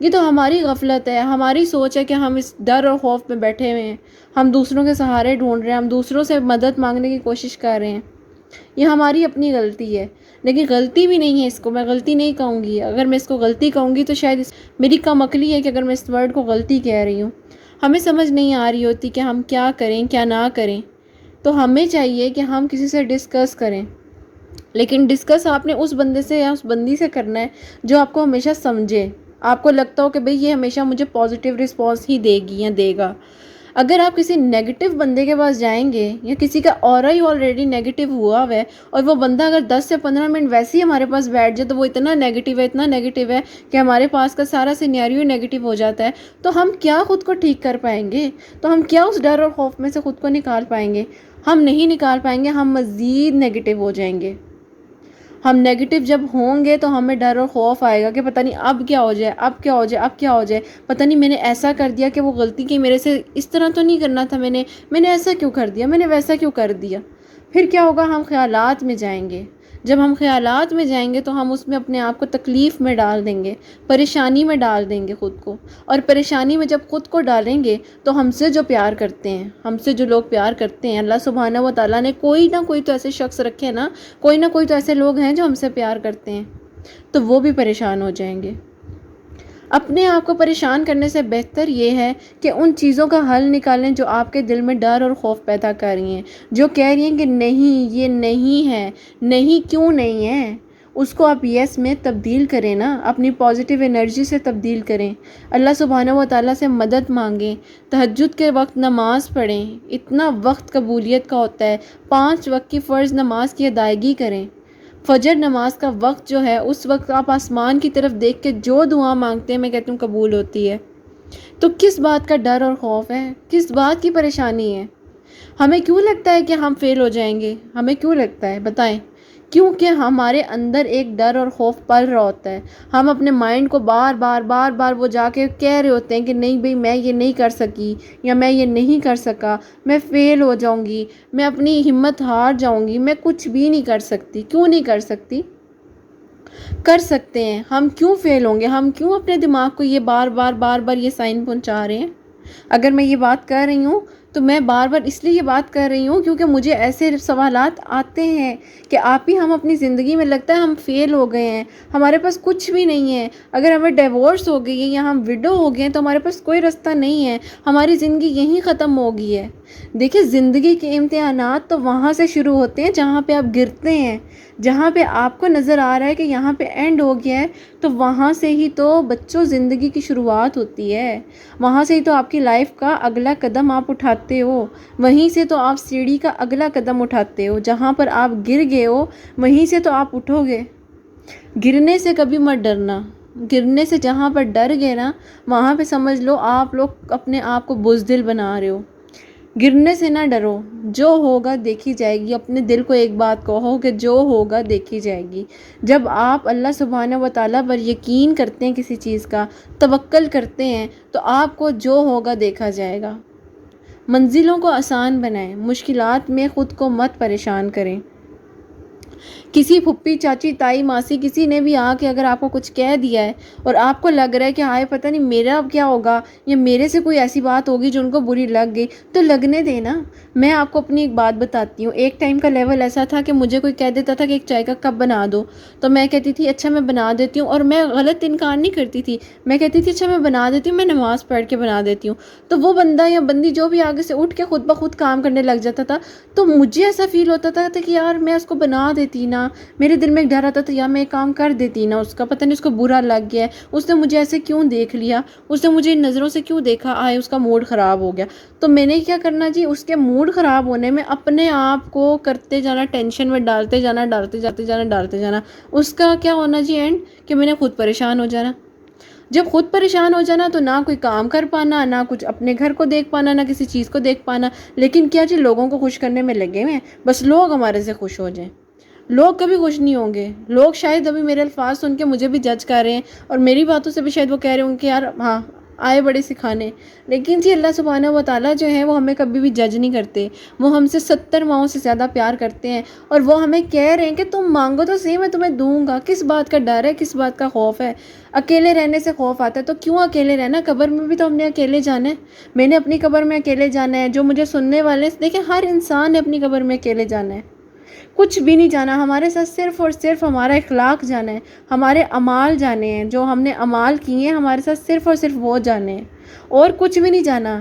یہ تو ہماری غفلت ہے، ہماری سوچ ہے کہ ہم اس ڈر اور خوف میں بیٹھے ہوئے ہیں، ہم دوسروں کے سہارے ڈھونڈ رہے ہیں، ہم دوسروں سے مدد مانگنے کی کوشش کر رہے ہیں۔ یہ ہماری اپنی غلطی ہے، لیکن غلطی بھی نہیں ہے، اس کو میں غلطی نہیں کہوں گی۔ اگر میں اس کو غلطی کہوں گی تو شاید میری کم عقلی ہے کہ اگر میں اس ورڈ کو غلطی کہہ رہی ہوں۔ ہمیں سمجھ نہیں آ رہی ہوتی کہ ہم کیا کریں کیا نہ کریں، تو ہمیں چاہیے کہ ہم کسی سے ڈسکس کریں، لیکن ڈسکس آپ نے اس بندے سے یا اس بندی سے کرنا ہے جو آپ کو ہمیشہ سمجھے، آپ کو لگتا ہو کہ بھئی یہ ہمیشہ مجھے پازیٹیو رسپانس ہی دے گی یا دے گا۔ اگر آپ کسی نیگیٹو بندے کے پاس جائیں گے یا کسی کا اورا ہی آلریڈی نیگیٹو ہوا ہے اور وہ بندہ اگر 10 سے 15 منٹ ویسے ہی ہمارے پاس بیٹھ جائے تو وہ اتنا نیگیٹو ہے کہ ہمارے پاس کا سارا سینیریو نیگیٹو ہو جاتا ہے، تو ہم کیا خود کو ٹھیک کر پائیں گے؟ تو ہم کیا اس ڈر اور خوف میں سے خود کو نکال پائیں گے؟ ہم نہیں نکال پائیں گے، ہم مزید نیگیٹو ہو جائیں گے۔ ہم نیگیٹو جب ہوں گے تو ہمیں ڈر اور خوف آئے گا کہ پتہ نہیں اب کیا ہو جائے، اب کیا ہو جائے، اب کیا ہو جائے، پتہ نہیں میں نے ایسا کر دیا کہ وہ غلطی کی میرے سے، اس طرح تو نہیں کرنا تھا، میں نے ایسا کیوں کر دیا، میں نے ویسا کیوں کر دیا۔ پھر کیا ہوگا؟ ہم خیالات میں جائیں گے۔ جب ہم خیالات میں جائیں گے تو ہم اس میں اپنے آپ کو تکلیف میں ڈال دیں گے، پریشانی میں ڈال دیں گے خود کو، اور پریشانی میں جب خود کو ڈالیں گے تو ہم سے جو پیار کرتے ہیں، ہم سے جو لوگ پیار کرتے ہیں، اللہ سبحانہ و تعالیٰ نے کوئی نہ کوئی تو ایسے شخص رکھے نا، کوئی نہ کوئی تو ایسے لوگ ہیں جو ہم سے پیار کرتے ہیں، تو وہ بھی پریشان ہو جائیں گے۔ اپنے آپ کو پریشان کرنے سے بہتر یہ ہے کہ ان چیزوں کا حل نکالیں جو آپ کے دل میں ڈر اور خوف پیدا کر رہی ہیں، جو کہہ رہی ہیں کہ نہیں یہ نہیں ہے، نہیں کیوں نہیں ہے، اس کو آپ یس میں تبدیل کریں نا، اپنی پازیٹیو انرجی سے تبدیل کریں، اللہ سبحانہ و تعالیٰ سے مدد مانگیں، تہجد کے وقت نماز پڑھیں، اتنا وقت قبولیت کا ہوتا ہے، 5 وقت کی فرض نماز کی ادائیگی کریں۔ فجر نماز کا وقت جو ہے اس وقت آپ آسمان کی طرف دیکھ کے جو دعا مانگتے ہیں میں کہتی ہوں قبول ہوتی ہے۔ تو کس بات کا ڈر اور خوف ہے؟ کس بات کی پریشانی ہے؟ ہمیں کیوں لگتا ہے کہ ہم فیل ہو جائیں گے؟ ہمیں کیوں لگتا ہے بتائیں؟ کیونکہ ہمارے اندر ایک ڈر اور خوف پل رہا ہوتا ہے، ہم اپنے مائنڈ کو بار بار وہ جا کے کہہ رہے ہوتے ہیں کہ نہیں بھئی میں یہ نہیں کر سکی، یا میں یہ نہیں کر سکا، میں فیل ہو جاؤں گی، میں اپنی ہمت ہار جاؤں گی، میں کچھ بھی نہیں کر سکتی۔ کیوں نہیں کر سکتی؟ کر سکتے ہیں۔ ہم کیوں فیل ہوں گے؟ ہم کیوں اپنے دماغ کو یہ بار بار یہ سائن پہنچا رہے ہیں؟ اگر میں یہ بات کر رہی ہوں تو میں بار بار اس لیے یہ بات کر رہی ہوں کیونکہ مجھے ایسے سوالات آتے ہیں کہ آپ ہی ہم اپنی زندگی میں لگتا ہے ہم فیل ہو گئے ہیں، ہمارے پاس کچھ بھی نہیں ہے، اگر ہمیں ڈیورس ہو گئی ہے یا ہم وڈو ہو گئے ہیں تو ہمارے پاس کوئی رستہ نہیں ہے، ہماری زندگی یہیں ختم ہو گئی ہے۔ دیکھیں زندگی کے امتحانات تو وہاں سے شروع ہوتے ہیں جہاں پہ آپ گرتے ہیں، جہاں پہ آپ کو نظر آ رہا ہے کہ یہاں پہ اینڈ ہو گیا ہے، تو وہاں سے ہی تو بچوں زندگی کی شروعات ہوتی ہے، وہاں سے ہی تو آپ کی لائف کا اگلا قدم آپ اٹھاتے ہو، وہیں سے تو آپ سیڑھی کا اگلا قدم اٹھاتے ہو، جہاں پر آپ گر گئے ہو وہیں سے تو آپ اٹھو گے۔ گرنے سے کبھی مت ڈرنا، گرنے سے جہاں پر ڈر گئے نا وہاں پہ سمجھ لو آپ لوگ اپنے آپ کو بزدل بنا رہے ہو۔ گرنے سے نہ ڈرو، جو ہوگا دیکھی جائے گی، اپنے دل کو ایک بات کہو کہ جو ہوگا دیکھی جائے گی۔ جب آپ اللہ سبحانہ و تعالیٰ پر یقین کرتے ہیں، کسی چیز کا توکل کرتے ہیں، تو آپ کو جو ہوگا دیکھا جائے گا۔ منزلوں کو آسان بنائیں، مشکلات میں خود کو مت پریشان کریں۔ کسی پھپھی چاچی تائی ماسی کسی نے بھی آ کے اگر آپ کو کچھ کہہ دیا ہے اور آپ کو لگ رہا ہے کہ ہائے پتہ نہیں میرا اب کیا ہوگا، یا میرے سے کوئی ایسی بات ہوگی جو ان کو بری لگ گئی، تو لگنے دینا۔ میں آپ کو اپنی ایک بات بتاتی ہوں، ایک ٹائم کا لیول ایسا تھا کہ مجھے کوئی کہہ دیتا تھا کہ ایک چائے کا کپ بنا دو، تو میں کہتی تھی اچھا میں بنا دیتی ہوں، اور میں غلط انکار نہیں کرتی تھی، میں کہتی تھی اچھا میں بنا دیتی ہوں، میں نماز پڑھ کے بنا دیتی ہوں۔ تو وہ بندہ یا بندی جو بھی آگے سے اٹھ کے خود بخود کام کرنے لگ جاتا تھا، تو مجھے ایسا فیل ہوتا تھا کہ یار میں اس کو بنا دیتی نا، میرے دل میں ایک ڈر آتا تھا یا میں ایک کام کر دیتی نا، اس کا پتہ نہیں اس کو برا لگ گیا ہے، اس نے مجھے ایسے کیوں دیکھ لیا، اس نے مجھے ان نظروں سے کیوں دیکھا، آئے اس کا موڈ خراب ہو گیا۔ تو میں نے کیا کرنا جی، اس کے موڈ خراب ہونے میں اپنے آپ کو کرتے جانا، ٹینشن میں ڈالتے جانا، اس کا کیا ہونا جی اینڈ، کہ میں نے خود پریشان ہو جانا۔ جب خود پریشان ہو جانا تو نہ کوئی کام کر پانا، نہ کچھ اپنے گھر کو دیکھ پانا، نہ کسی چیز کو دیکھ پانا، لیکن کیا جی لوگوں کو خوش کرنے میں لگے ہوئے ہیں، بس لوگ ہمارے سے خوش ہو جائیں۔ لوگ کبھی خوش نہیں ہوں گے، لوگ شاید ابھی میرے الفاظ سن کے مجھے بھی جج کر رہے ہیں، اور میری باتوں سے بھی شاید وہ کہہ رہے ہوں کہ یار ہاں آئے بڑے سکھانے۔ لیکن جی اللہ سبحانہ و تعالیٰ جو ہے وہ ہمیں کبھی بھی جج نہیں کرتے، وہ ہم سے 70 ماؤں سے زیادہ پیار کرتے ہیں، اور وہ ہمیں کہہ رہے ہیں کہ تم مانگو تو صحیح، میں تمہیں دوں گا۔ کس بات کا ڈر ہے، کس بات کا خوف ہے؟ اکیلے رہنے سے خوف آتا ہے تو کیوں اکیلے رہنا؟ قبر میں بھی تو ہم نے اکیلے جانا ہے، میں نے اپنی قبر میں اکیلے جانا ہے، جو مجھے سننے والے دیکھیں ہر انسان نے اپنی قبر میں اکیلے جانا ہے، کچھ بھی نہیں جانا، ہمارے ساتھ صرف اور صرف ہمارا اخلاق جانا ہے، ہمارے اعمال جانے ہیں، جو ہم نے اعمال کیے ہیں ہمارے ساتھ صرف اور صرف وہ جانے ہیں، اور کچھ بھی نہیں جانا۔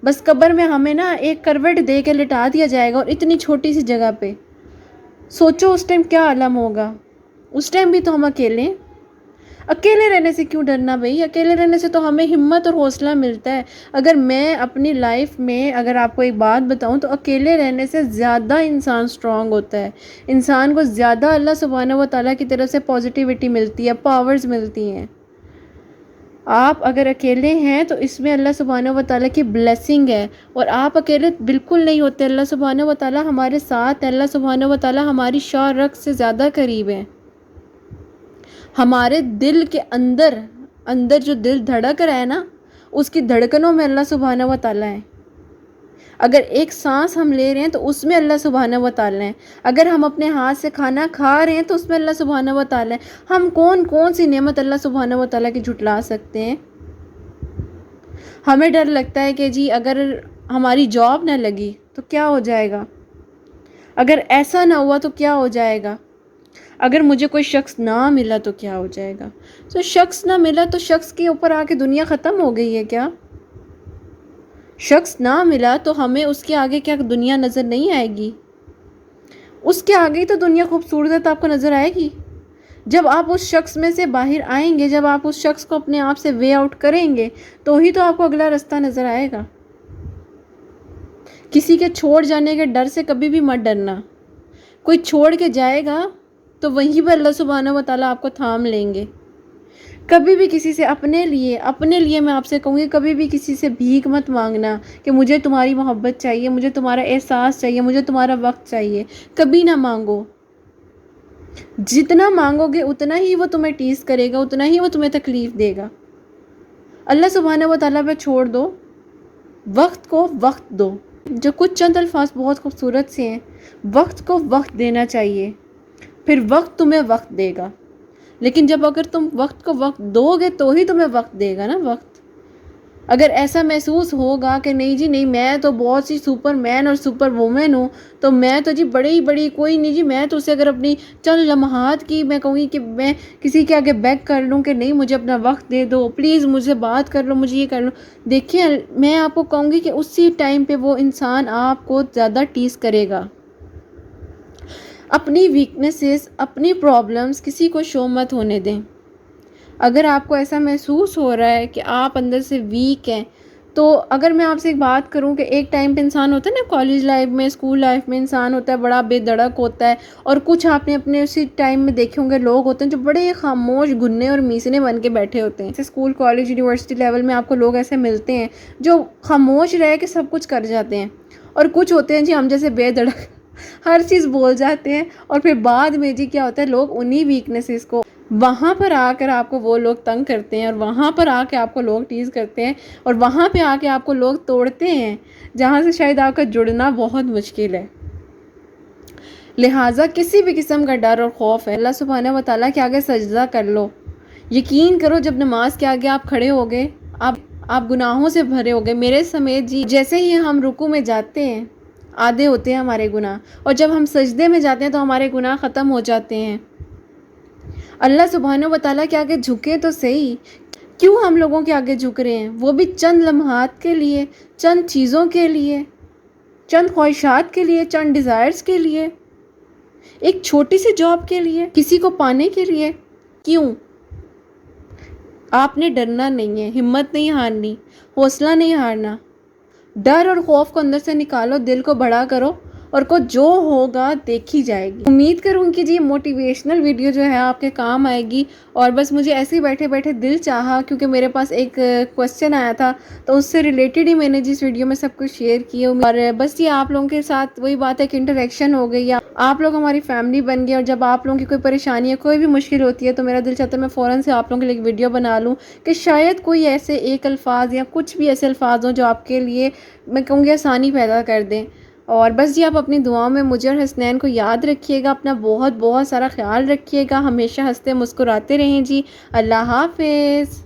بس قبر میں ہمیں نا ایک کروٹ دے کے لٹا دیا جائے گا، اور اتنی چھوٹی سی جگہ پہ سوچو اس ٹائم کیا عالم ہوگا۔ اس ٹائم بھی تو ہم اکیلے ہیں۔ اکیلے رہنے سے کیوں ڈرنا بھائی؟ اکیلے رہنے سے تو ہمیں ہمت اور حوصلہ ملتا ہے۔ اگر میں اپنی لائف میں اگر آپ کو ایک بات بتاؤں تو اکیلے رہنے سے زیادہ انسان سٹرونگ ہوتا ہے، انسان کو زیادہ اللہ سبحانہ و تعالیٰ کی طرف سے پازیٹیوٹی ملتی ہے، پاورز ملتی ہیں۔ آپ اگر اکیلے ہیں تو اس میں اللہ سبحانہ و تعالیٰ کی بلیسنگ ہے، اور آپ اکیلے بالکل نہیں ہوتے، اللہ سبحانہ و تعالیٰ ہمارے ساتھ ہے، اللہ سبحانہ و تعالیٰ ہماری شاہ رگ سے زیادہ قریب ہے۔ ہمارے دل کے اندر جو دل دھڑک رہا ہے نا، اس کی دھڑکنوں میں اللہ سبحانہ و تعالیٰ ہے۔ اگر ایک سانس ہم لے رہے ہیں تو اس میں اللہ سبحانہ و تعالیٰ ہے۔ اگر ہم اپنے ہاتھ سے کھانا کھا رہے ہیں تو اس میں اللہ سبحانہ و تعالیٰ ہے۔ ہم کون سی نعمت اللہ سبحانہ و تعالیٰ کی جھٹلا سکتے ہیں؟ ہمیں ڈر لگتا ہے کہ جی اگر ہماری جاب نہ لگی تو کیا ہو جائے گا، اگر ایسا نہ ہوا تو کیا ہو جائے گا، اگر مجھے کوئی شخص نہ ملا تو کیا ہو جائے گا۔ تو شخص نہ ملا تو شخص کے اوپر آ کے دنیا ختم ہو گئی ہے کیا؟ شخص نہ ملا تو ہمیں اس کے آگے کیا دنیا نظر نہیں آئے گی؟ اس کے آگے تو دنیا خوبصورت آپ کو نظر آئے گی۔ جب آپ اس شخص میں سے باہر آئیں گے، جب آپ اس شخص کو اپنے آپ سے وے آؤٹ کریں گے تو ہی تو آپ کو اگلا راستہ نظر آئے گا۔ کسی کے چھوڑ جانے کے ڈر سے کبھی بھی مت ڈرنا۔ کوئی چھوڑ کے جائے گا تو وہیں پہ اللہ سبحانہ و تعالیٰ آپ کو تھام لیں گے۔ کبھی بھی کسی سے اپنے لیے میں آپ سے کہوں گی، کبھی بھی کسی سے بھیک مت مانگنا کہ مجھے تمہاری محبت چاہیے، مجھے تمہارا احساس چاہیے، مجھے تمہارا وقت چاہیے۔ کبھی نہ مانگو۔ جتنا مانگو گے اتنا ہی وہ تمہیں ٹیز کرے گا، اتنا ہی وہ تمہیں تکلیف دے گا۔ اللہ سبحانہ و تعالیٰ پہ چھوڑ دو، وقت کو وقت دو۔ جو کچھ چند الفاظ بہت خوبصورت سے ہیں، وقت کو وقت دینا چاہیے، پھر وقت تمہیں وقت دے گا۔ لیکن جب اگر تم وقت کو وقت دو گے تو ہی تمہیں وقت دے گا نا وقت۔ اگر ایسا محسوس ہوگا کہ نہیں جی نہیں، میں تو بہت سی سپر مین اور سپر وومن ہوں، تو میں تو جی بڑی کوئی نہیں جی، میں تو اسے اگر اپنی چند لمحات کی میں کہوں گی کہ میں کسی کے آگے بیگ کر لوں کہ نہیں مجھے اپنا وقت دے دو، پلیز مجھ سے بات کر لو، مجھے یہ کر لو، دیکھیں میں آپ کو کہوں گی کہ اسی ٹائم پہ وہ انسان آپ کو زیادہ ٹیز کرے گا۔ اپنی ویکنیسز، اپنی پرابلمز کسی کو شو مت ہونے دیں۔ اگر آپ کو ایسا محسوس ہو رہا ہے کہ آپ اندر سے ویک ہیں، تو اگر میں آپ سے ایک بات کروں کہ ایک ٹائم پہ انسان ہوتا ہے نا، کالج لائف میں، اسکول لائف میں انسان ہوتا ہے بڑا بے دڑک ہوتا ہے، اور کچھ آپ نے اپنے اسی ٹائم میں دیکھے ہوں گے لوگ ہوتے ہیں جو بڑے خاموش گھنے اور میسنے بن کے بیٹھے ہوتے ہیں۔ اسکول کالج یونیورسٹی لیول میں آپ کو لوگ ایسے ملتے ہیں جو خاموش رہ کے سب کچھ کر جاتے ہیں، اور کچھ ہوتے ہیں جی ہم جیسے بے دڑک ہر چیز بول جاتے ہیں، اور پھر بعد میں جی کیا ہوتا ہے، لوگ انہی ویکنیسز کو وہاں پر آ کر آپ کو وہ لوگ تنگ کرتے ہیں، اور وہاں پر آ کے آپ کو لوگ ٹیز کرتے ہیں، اور وہاں پہ آ کے آپ کو لوگ توڑتے ہیں جہاں سے شاید آپ کا جڑنا بہت مشکل ہے۔ لہٰذا کسی بھی قسم کا ڈر اور خوف ہے، اللہ سبحانہ و تعالیٰ کے آگے سجدہ کر لو۔ یقین کرو جب نماز کے آگے آپ کھڑے ہوگے، آپ گناہوں سے بھرے ہوگے، میرے سمیت جی، جیسے ہی ہم رکوع میں جاتے ہیں آدھے ہوتے ہیں ہمارے گناہ، اور جب ہم سجدے میں جاتے ہیں تو ہمارے گناہ ختم ہو جاتے ہیں۔ اللہ سبحانہ و تعالیٰ کے آگے جھکے تو صحیح، کیوں ہم لوگوں کے آگے جھک رہے ہیں؟ وہ بھی چند لمحات کے لیے، چند چیزوں کے لیے، چند خواہشات کے لیے، چند ڈیزائرز کے لیے، ایک چھوٹی سی جاب کے لیے، کسی کو پانے کے لیے۔ کیوں؟ آپ نے ڈرنا نہیں ہے، ہمت نہیں ہارنی، حوصلہ نہیں ہارنا۔ ڈر اور خوف کو اندر سے نکالو، دل کو بڑا کرو، اور کو جو ہوگا دیکھی جائے گی۔ امید کروں کہ جی موٹیویشنل ویڈیو جو ہے آپ کے کام آئے گی، اور بس مجھے ایسے ہی بیٹھے بیٹھے دل چاہا کیونکہ میرے پاس ایک کوسچن آیا تھا تو اس سے ریلیٹڈ ہی میں نے جس ویڈیو میں سب کچھ شیئر کیا، اور بس یہ آپ لوگوں کے ساتھ وہی بات ہے کہ انٹریکشن ہو گئی، آپ لوگ ہماری فیملی بن گئے، اور جب آپ لوگوں کی کوئی پریشانی ہے، کوئی بھی مشکل ہوتی ہے تو میرا دل چاہتا ہے میں فوراً سے آپ لوگوں کے لیے ایک ویڈیو بنا لوں کہ شاید کوئی ایسے ایک الفاظ یا کچھ بھی ایسے الفاظ ہوں جو آپ کے لیے میں کہوں گی آسانی پیدا کر دیں۔ اور بس جی آپ اپنی دعاؤں میں مجھے اور حسنین کو یاد رکھیے گا، اپنا بہت بہت سارا خیال رکھیے گا، ہمیشہ ہنستے مسکراتے رہیں جی۔ اللہ حافظ۔